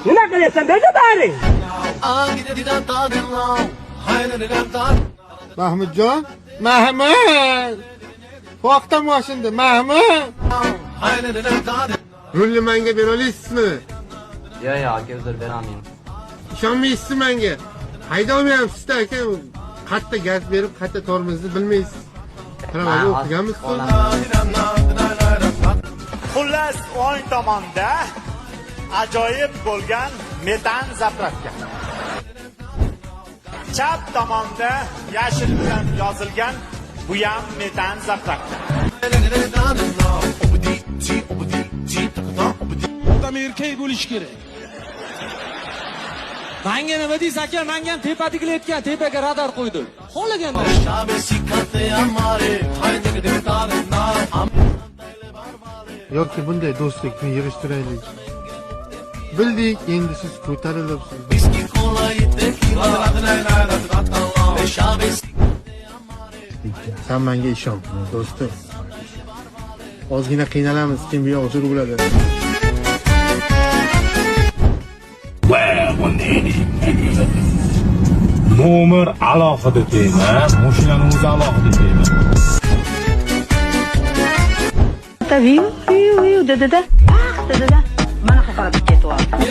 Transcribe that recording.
nima qilyapsan dedi bari. Mahmudjon, Mahmud. Vaqtim mashindi, Mahmud. Rulni menga bera olasizmi? Yo'q, aka, uzr beraman. Ishonmaysizmi menga? Hayda olmayapsiz-da aka. Qatta gaz berib, qatta tormozni bilmaysiz. Qaramaydi o'qiganmiz. Xullas, o'ng tomonda ajoyib bo'lgan metan zapravka. Chap tomonda yashil bilan yozilgan bu ham metan zapravka. Odam erkak bo'lish kerak. Menga nima deysiz aka? Menga ham tepadigilayotgan, tepaga radar qo'ydi. Xohlaganda. Yoki bunday do'stlikni yig'ishtiraylik. Bildik, endi siz ko'tarilibsiz. Sen menga ishon, do'stim. Ozgina qiynalamiz, kim bu yo'q jur bo'ladi. Nomer alohida tema, mashinani o'zi alohida tema. Dedi-da. Mana haqorat ketyapti.